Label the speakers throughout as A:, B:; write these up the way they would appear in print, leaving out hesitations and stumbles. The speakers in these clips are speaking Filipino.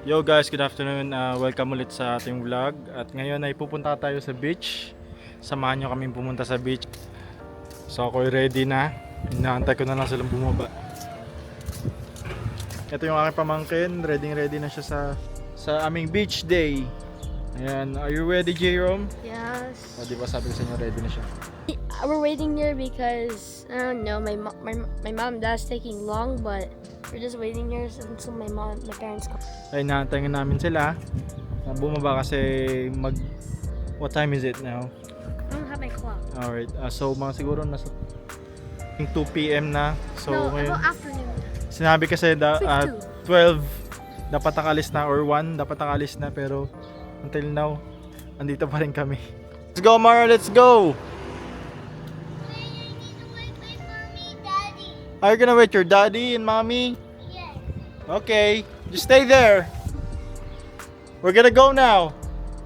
A: Yo guys, good afternoon. Welcome ulit sa ating vlog. At ngayon ay pupunta tayo sa beach. Samahan nyo kaming pumunta sa beach. So ako'y ready na. Inaantay ko na lang silang bumaba. Ito yung aking pamangkin. Ready na siya sa aming beach day. Ayan, are you ready, Jerome?
B: Yes.
A: O, di ba sabi ko sa inyo, ready na siya.
B: We're waiting here because I don't know. My mom and dad's taking long, but we're just waiting here until my parents come.
A: Ay, inaantay nga namin sila. Bumaba kasi what time is it now?
B: I don't have my clock.
A: Alright, so mga siguro nasa 2 PM na. So
B: No,
A: ngayon,
B: about afternoon.
A: sinabi kasi
B: 2.
A: 12 dapat nakalis na or 1 dapat nakalis na, pero until now andito pa rin kami. Let's go Mara, let's go! Are you gonna wait your daddy and mommy?
B: Yes.
A: Okay, just stay there. We're gonna go now.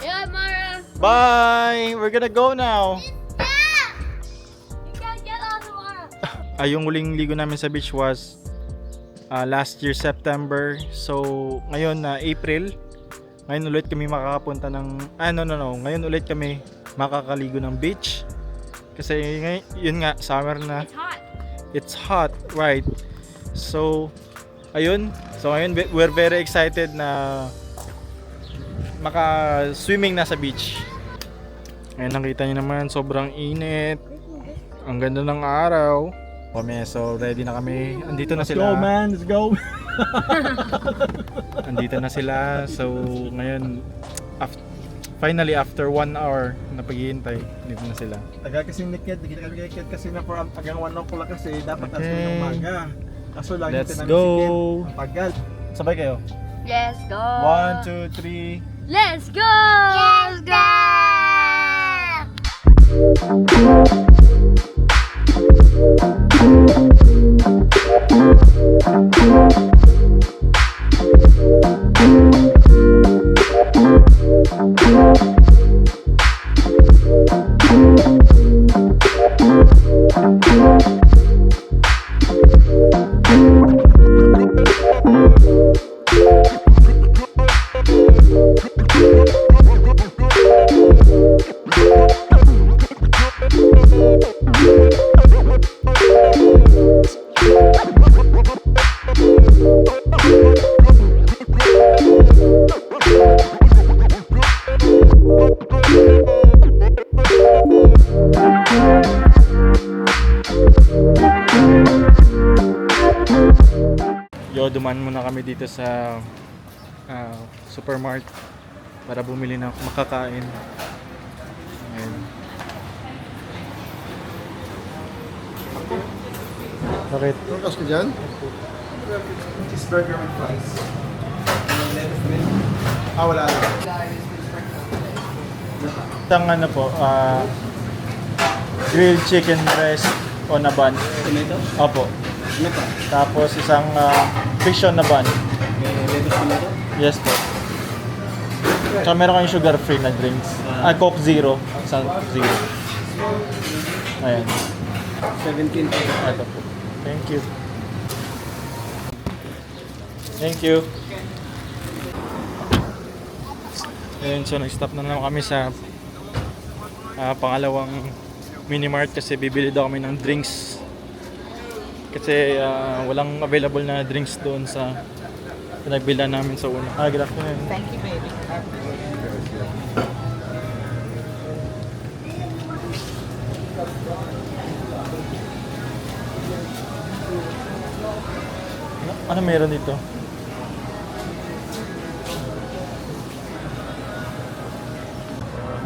B: Yeah, Mara.
A: Bye! We're gonna go now.
B: You can't get on the water.
A: Yung huling ligo namin sa beach was last year September. So ngayon na April. Ngayon ulit kami makakapunta ng Ngayon ulit kami makakaligo ng beach. Kasi yun nga, summer na.
B: It's hot.
A: It's hot, right? So ayun. So ngayon we're very excited na maka-swimming na sa beach. Ngayon nakita niyo naman, sobrang init. Ang ganda ng araw. So ready na kami. Andito na sila.
C: Go man, let's go.
A: Andito na sila. So ngayon finally after 1 hour na paghihintay, dito na sila.
C: Tagal kasi nikit, kasi na for hanggang 1 o'clock kasi dapat
A: Okay.
C: alas ng umaga. Kaso lang
A: Let's
C: natin
A: go.
C: Ang tagal.
A: Sabay kayo.
B: Let's go.
A: 1, 2, 3.
B: Let's go. Let's go.
A: Yo, dumaan muna kami dito sa supermarket para bumili ng makakain. Ayun. Bakit?
C: Tukas ka dyan? Cheeseburger with fries. Wala lang.
A: Isang grilled chicken breast on a bun.
C: Tomato?
A: Opo.
C: Ano pa?
A: Tapos isang fish on a bun.
C: May lettuce tomato?
A: Yes po. Tsaka meron kayong sugar free na drinks. Coke Zero. Isang Zero. Ayan.
C: 17 pesos.
A: Ito po. Thank you. Thank you. Ayun, so nag-stop na naman kami sa pangalawang mini-mart kasi bibili daw kami ng drinks. Kasi walang available na drinks doon sa pinagbilhan namin sa una. Good afternoon.
D: Thank you, baby.
A: Ano meron dito?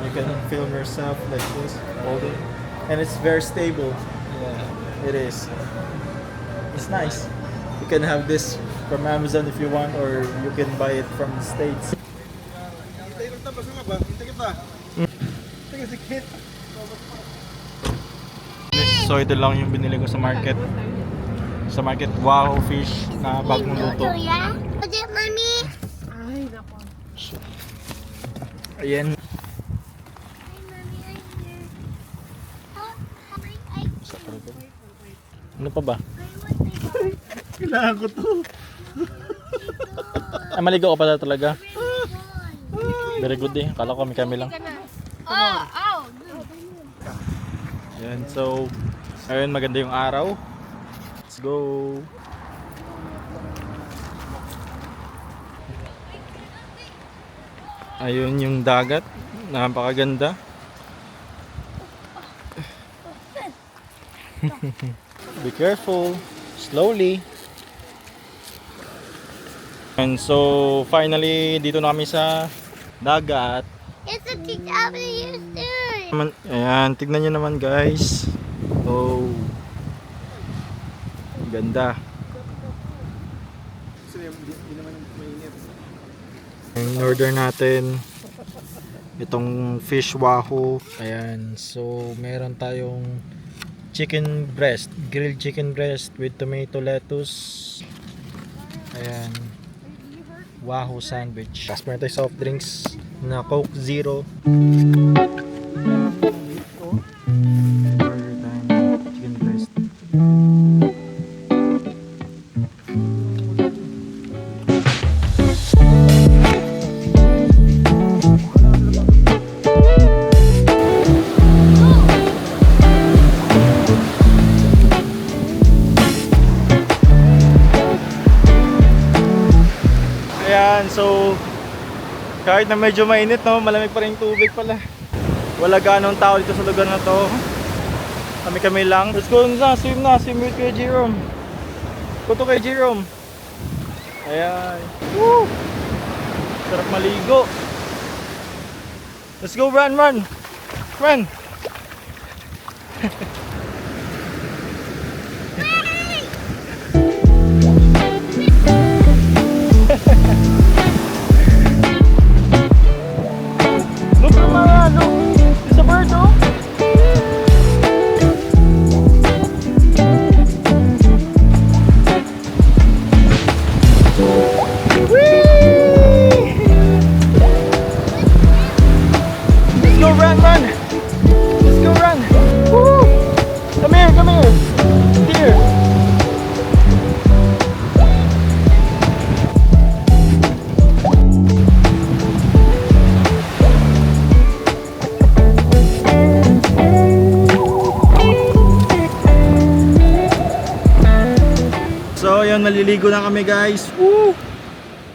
A: You can film yourself like this, hold it, and it's very stable. Yeah, it is. It's nice. You can have this from Amazon if you want, or you can buy it from the States. So ito lang yung binili ko sa market. Sa market, wow fish na bagong luto.
B: Yeah. Is it, mommy?
A: Ayan. Ano pa ba?
C: Kailangan ko to.
A: Ay, maligo ka pala talaga. Very good eh. Kala ko kami lang. Ayan, so ayun, maganda yung araw. Let's go. Ayun yung dagat. Napakaganda. Be careful. Slowly. And so finally dito na kami sa dagat.
B: It's a TW soon.
A: Ayan, tignan nyo naman guys. Oh. Ang ganda.
C: Kasi hindi naman mainit.
A: Yung order natin itong fish wahoo. Ayan, so meron tayong chicken breast, grilled chicken breast with tomato lettuce. Ayan, wahoo sandwich. Tapos meron tayong soft drinks na Coke Zero. Burger time, chicken breast. Ayan, so kahit na medyo mainit, no, malamig pa rin yung tubig pala. Wala ganong tao dito sa lugar na to. Kami lang. Let's go na, swim with kay Jerome. Go to kay Jerome. Ayan. Woo! Sarap maligo. Let's go, run. Run! Look naman, look! It's a bird, oh! Whee! Let's go run! Let's go run! Woo! Come here! Here! So yun, naliligo na kami guys. Woo!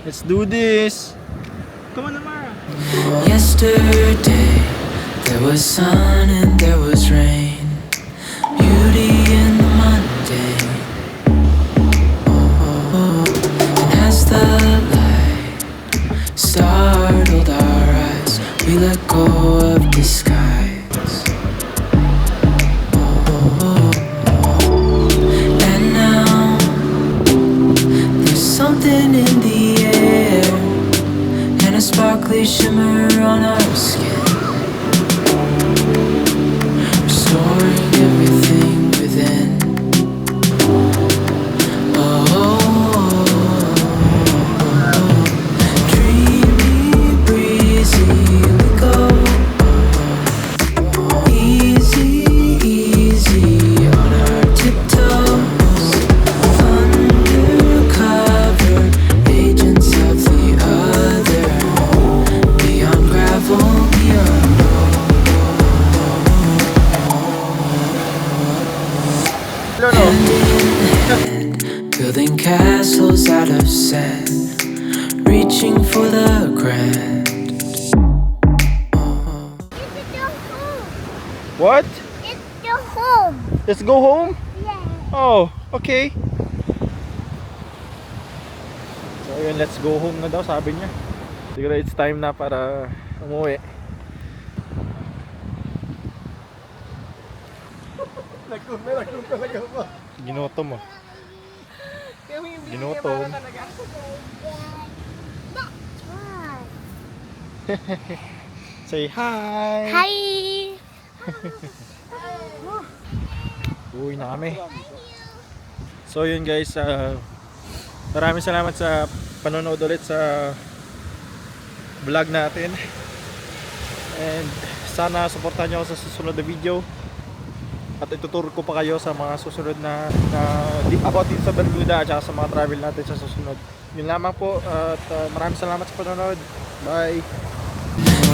A: Let's do this. Come on, Amara.
D: Yesterday there was sun and there was rain, beauty in the mundane. And as the light startled our eyes, we let go of disguise. And now there's something in the air and a sparkly shimmer on our skin, restoring everything within. Dreamy, breezy, we go. Easy, easy on our tiptoes. Undercover agents of the other. Beyond gravel, beyond hand in hand, building castles out of sand, reaching for the grand.
A: What?
B: It's the home.
A: Let's go home?
B: Yeah.
A: Oh, okay. So yun, let's go home na daw, sabi niya. Siguro it's time na para umuwi.
C: Nagkum talaga ba?
A: Ginutom mo. Ginutom. Say hi!
B: Hi.
A: Uwi na kami. So yun guys, maraming salamat sa panonood ulit sa vlog natin. And sana supportahan nyo ako sa susunod na video. At ituturo ko pa kayo sa mga susunod na about dito sa Bermuda at saka sa mga travel natin sa susunod. Yun lamang po at maraming salamat sa panonood. Bye!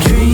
D: Dream